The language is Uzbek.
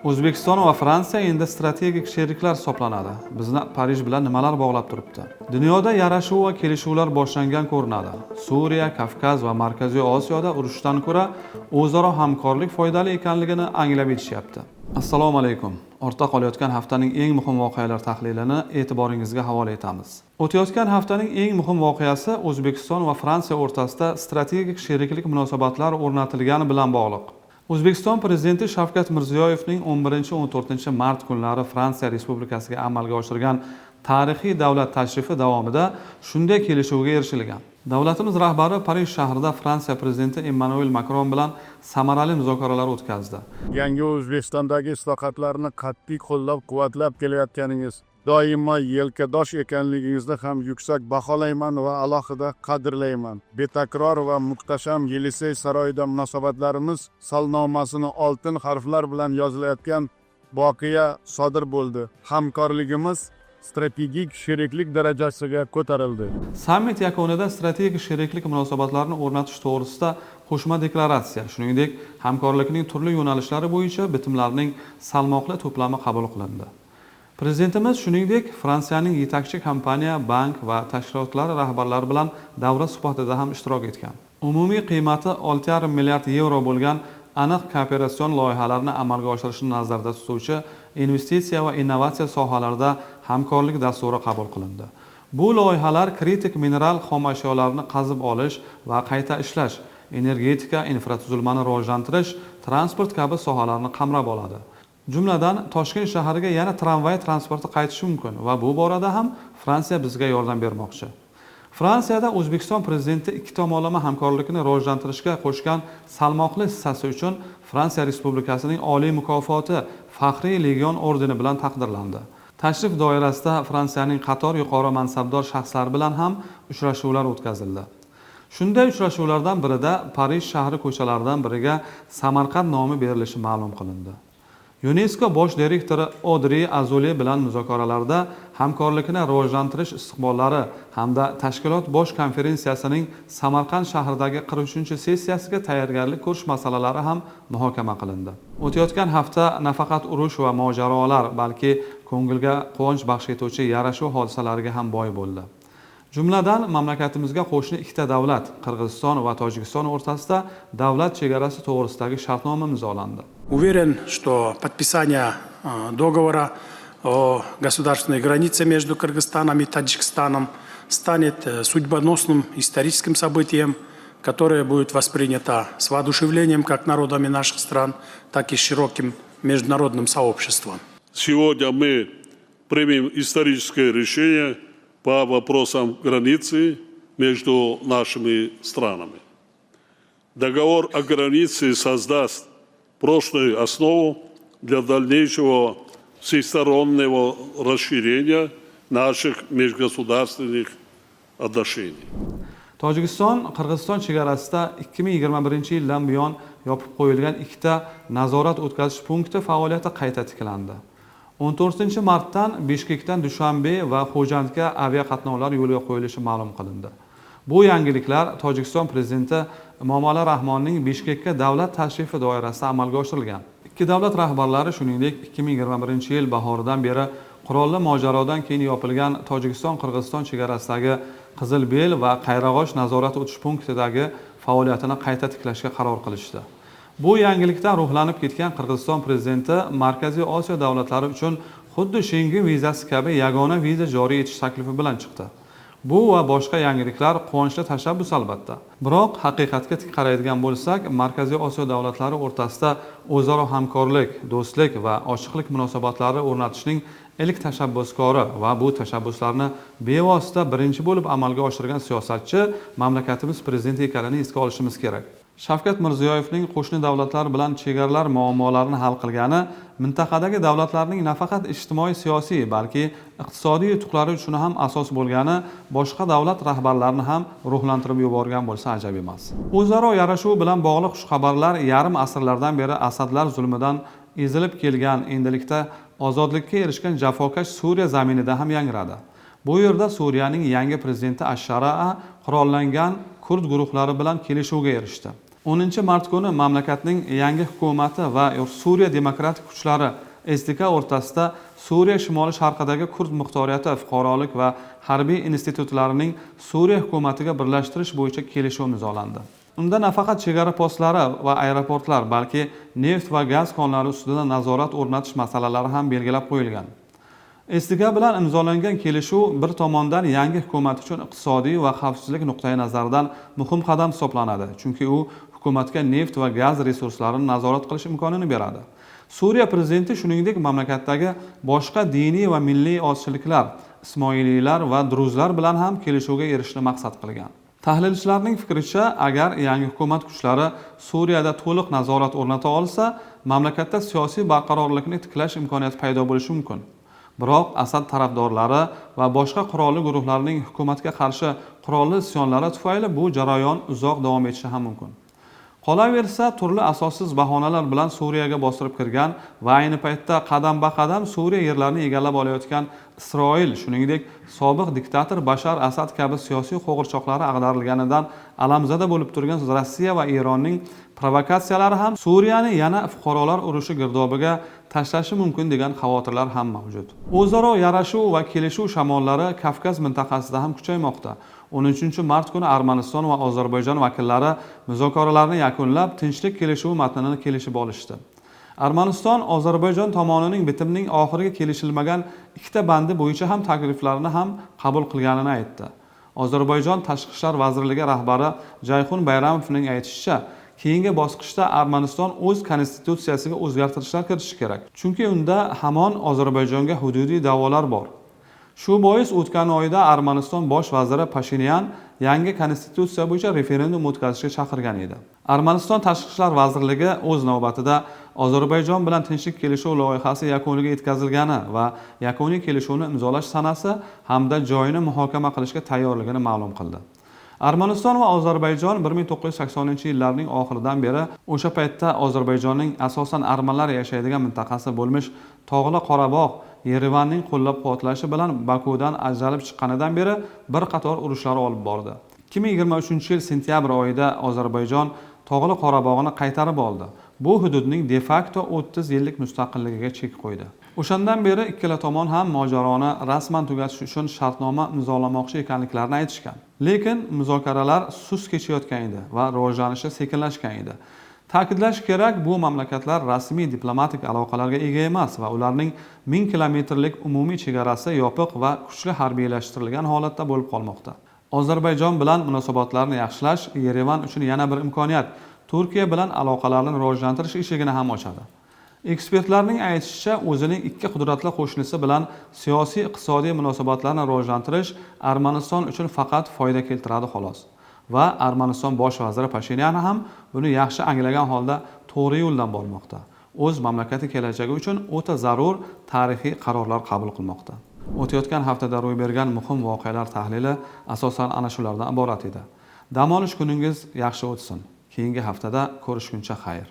O'zbekiston va Fransiya endi strategik sheriklar hisoblanadi. Bizni Parij bilan nimalar bog'lab turibdi? Dunyoda yarashuv va kelishuvlar boshlangan ko'rinadi. Suriya, Kavkaz va Markaziy Osiyoda urushdan ko'ra o'zaro hamkorlik foydali ekanligini anglab yetishyapti. Assalomu alaykum. Ortda qolayotgan haftaning eng muhim voqealar tahlilini e'tiboringizga havola etamiz. O'tayotgan haftaning eng muhim voqeasi O'zbekiston va Fransiya o'rtasida strategik sheriklik munosabatlari o'rnatilgani bilan bog'liq. O'zbekiston prezidenti Shavkat Mirziyoyevning 11-14 mart kunlari Fransiya Respublikasiga amalga oshirgan tarixiy davlat tashrifi davomida shunday kelishuvga erishilgan. Davlatimiz rahbari Parij shahrida Fransiya prezidenti Emmanuel Macron bilan samarali muzokaralar o'tkazdi. Yangi O'zbekistondagi islohotlarni qat'iy qo'llab-quvvatlab kelayotganingiz, doimo yelkadosh ekanligingizni ham yuksak baholayman va alohida qadrlayman. Betakror va muhtasham Yelisey saroyida munosabatlarimiz salnomasini oltin harflar bilan yozilayotgan voqea sodir bo'ldi. Hamkorligimiz strategik sheriklik darajasiga ko'tarildi. Sammit yakunida strategik sheriklik munosabatlarini o'rnatish to'g'risida qo'shma deklaratsiya, shuningdek, hamkorlikning turli yo'nalishlari bo'yicha bitimlarning salmoqli to'plami qabul qilindi. Prezidentimiz shuningdek, Fransiyaning yetakchi kompaniya, bank va tashkilotlar rahbarlari bilan davra suhbatida ham ishtirok etgan. Umumiy qiymati 6,5 milliard yevro bo'lgan aniq kooperatsion loyihalarni amalga oshirishni nazarda tutuvchi investitsiya va innovatsiya sohalarida hamkorlik dasturi qabul qilindi. Bu loyihalar kritik mineral xom ashyolarni qazib olish va qayta ishlash, energetika, infratuzilmani rivojlantirish, transport kabi sohalarni qamrab oladi. Jumladan, Toshkent shahriga yana tramvay transporti qaytishi mumkin va bu borada ham Fransiya bizga yordam bermoqchi. Fransiyada O'zbekiston prezidenti ikki tomonlama hamkorlikni rivojlantirishga qo'shgan salmoqli hissasi uchun Fransiya Respublikasining oliy mukofoti Faxriy legion ordeni bilan taqdirlandi. Tashrif doirasida Fransiyaning qator yuqori mansabdor shaxslari bilan ham uchrashuvlar o'tkazildi. Shunday uchrashuvlardan birida Parij shahri ko'chalaridan biriga Samarqand nomi berilishi ma'lum qilindi. UNESCO bosh direktori Audrey Azoulay bilan muzokaralarda hamkorlikni rivojlantirish istiqbollari hamda tashkilot bosh konferensiyasining Samarqand shahridagi 43-sessiyasiga tayyorgarlik ko'rish masalalari ham muhokama qilindi. O'tayotgan hafta nafaqat urush va mojarolar, balki ko'ngilga quvonch baxsh etuvchi yarashuv hodisalariga ham boy bo'ldi. Jumladan, mamlakatimizga qo'shni ikkita davlat, Qirg'iziston va Tojikiston o'rtasida davlat chegarasi to'g'risidagi shartnoma imzolandi. Уверен, что подписание договора о государственной границе между Кыргызстаном и Таджикистаном станет судьбоносным историческим событием, которое будет воспринято с воодушевлением как народами наших стран, так и широким международным сообществом. Сегодня мы примем историческое решение по вопросам границы между нашими странами. Договор о границе создаст прочную основу для дальнейшего всестороннего расширения наших межгосударственных отношений. Tojikiston Qirg'iziston chegarasida 2021-yildan buyon yopib qo'yilgan ikkita nazorat o'tkazish punkti faoliyati qayta tiklandi. 14-martdan Bishkekdan Dushanbe va Xo'jandga aviaqatnovlar yo'lga qo'yilishi ma'lum qilindi. Bu yangiliklar Tojikiston prezidenti Emomali Rahmonning Bishkekka davlat tashrifi doirasida amalga oshirilgan. Ikki davlat rahbarlari shuningdek 2021-yil bahoridan beri qurolli mojarodan keyin yopilgan Tojikiston-Qirg'iziston chegarasidagi Qizilbel va Qayrag'och nazorat o'tish punktidagi faoliyatini qayta tiklashga qaror qilishdi. Bu yangilikdan ruhlanib ketgan Qirg'iziston prezidenti Markaziy Osiyo davlatlari uchun xuddi Schengen vizasi kabi yagona viza joriy etish taklifi bilan chiqdi. Bu va boshqa yangiliklar quvonchli tashabbus albatta. Biroq haqiqatga tik qaraydigan bo'lsak, Markaziy Osiyo davlatlari o'rtasida o'zaro hamkorlik, do'stlik va ochiqlik munosabatlari o'rnatishning ilk tashabbuskori va bu tashabbuslarni bevosita birinchi bo'lib amalga oshirgan siyosatchi mamlakatimiz prezidenti ekanini esga olishimiz kerak. Shavkat Mirziyoyevning qo'shni davlatlar bilan chegaralar muammolarini hal qilgani mintaqadagi davlatlarning nafaqat ijtimoiy-siyosiy, balki iqtisodiy yutuqlari uchun ham asos bo'lgani boshqa davlat rahbarlarini ham ruhlantirib yuborgan bo'lsa ajab emas. O'zaro yarashuv bilan bog'liq xushxabarlar yarim asrlardan beri Asadlar zulmidan ezilib kelgan, endilikda ozodlikka erishgan jafokash Suriya zaminida ham yangradi. Bu yerda Suriyaning yangi prezidenti Ash-Sharaa qurollangan kurd guruhlari bilan kelishuvga erishdi. 10 mart kuni mamlakatning yangi hukumati va Suriya demokratik kuchlari SDK o'rtasida Suriya shimoli sharqidagi kurd muxtoriyati fuqarolik va harbiy institutlarining Suriya hukumatiga birlashtirish bo'yicha kelishuv imzolandi. Unda nafaqat chegara postlari va aeroportlar, balki neft va gaz konlari ustidan nazorat o'rnatish masalalari ham belgilab qo'yilgan. SDK bilan imzolangan kelishuv bir tomondan yangi hukumat uchun iqtisodiy va xavfsizlik nuqtai nazaridan muhim qadam hisoblanadi, chunki u hukumatga neft va gaz resurslarini nazorat qilish imkonini beradi. Suriya prezidenti shuningdek mamlakatdagi boshqa diniy va milliy ozchiliklar, Ismoiliylar va Druzlar bilan ham kelishuvga erishishni maqsad qilgan. Tahlilchilarning fikricha, agar yangi hukumat kuchlari Suriyada to'liq nazorat o'rnata olsa, mamlakatda siyosiy barqarorlikni tiklash imkoniyati paydo bo'lishi mumkin. Biroq Asad tarafdorlari va boshqa qurolli guruhlarning hukumatga qarshi qurolli isyonlari tufayli bu jarayon uzoq davom etishi ham mumkin. Qolaversa, turli asossiz bahonalar bilan Suriyaga bostirib kirgan va ayni paytda qadam-ba-qadam Suriya yerlarini egallab olayotgan Isroil, shuningdek, sobiq diktator Bashar Asad kabi siyosiy qo'g'irchoqlari ag'darilganidan alamzada bo'lib turgan Rossiya va Eronning provokatsiyalari ham Suriyani yana fuqarolar urushi girdobiga tashlashi mumkin degan xavotirlar ham mavjud. O'zaro yarashuv va kelishuv shamollari Kavkaz mintaqasida ham kuchaymoqda. 13-mart kuni Armaniston va Ozarbayjon vakillari muzokaralarni yakunlab, tinchlik kelishuvi matnini kelishib olishdi. Armaniston Ozarbayjon tomonining bitimning oxiriga kelishilmagan ikkita bandi bo'yicha ham takliflarini ham qabul qilganini aytdi. Ozarbayjon Tashqi ishlar vazirligi rahbari Jayxun Bayramovning aytishicha, keyingi bosqichda Armaniston o'z konstitutsiyasiga o'zgartirishlar kiritishi kerak. Chunki unda hamon Ozarbayjonga hududiy da'volar bor. Shu bois o'tgan oyda Armaniston bosh vaziri Pashinyan yangi konstitutsiya bo'yicha referendum o'tkazishga chaqirgan edi. Armaniston Tashqi ishlar vazirligi o'z navbatida Ozarbayjon bilan tinchlik kelishuv loyihasi yakuniga yetkazilgani va yakuniy kelishuvni imzolash sanasi hamda joyini muhokama qilishga tayyorligini ma'lum qildi. Armaniston va Ozarbayjon 1980-yillarning oxiridan beri, o'sha paytda Ozarbayjonning asosan armanlar yashaydigan mintaqasi bo'lmish Tog'li Qorabog' Yerevanning qo'llab-quvvatlashi bilan Bakudan ajralib chiqqanidan beri bir qator urushlar olib bordi. 2023-yil sentyabr oyida Ozarbayjon Tog'li Qorabog'ni qaytarib oldi. Bu hududning de facto 30 yillik mustaqilligiga chek qo'ydi. O'shandan beri ikkala tomon ham mojaroni rasman tugatish uchun shartnoma imzolamoqchi ekanliklarini aytishgan. Lekin muzokaralar sust kechayotgan edi va rivojlanishi sekinlashgan edi. Ta'kidlash kerak, bu mamlakatlar rasmiy diplomatik aloqalarga ega emas va ularning 1000 kilometrlik umumiy chegarasi yopiq va kuchli harbiylashtirilgan holatda bo'lib qolmoqda. Ozarbayjon bilan munosabatlarni yaxshilash Yerevan uchun yana bir imkoniyat. Turkiya bilan aloqalarni rivojlantirish eshigini ham ochadi. Ekspertlarning aytishicha, o'zining ikki qudratli qo'shnisi bilan siyosiy-iqtisodiy munosabatlarni rivojlantirish Armaniston uchun faqat foyda keltiradi xolos. Va Armaniston bosh vaziri Pashinyan ham buni yaxshi anglagan holda to'g'ri yo'ldan bormoqda. O'z mamlakati kelajagi uchun o'ta zarur tarixiy qarorlar qabul qilmoqda. O'tayotgan haftada ro'y bergan muhim voqealar tahlili asosan ana shulardan iborat edi. Dam olish kuningiz yaxshi o'tsin. Keyingi haftada ko'rishguncha xayr.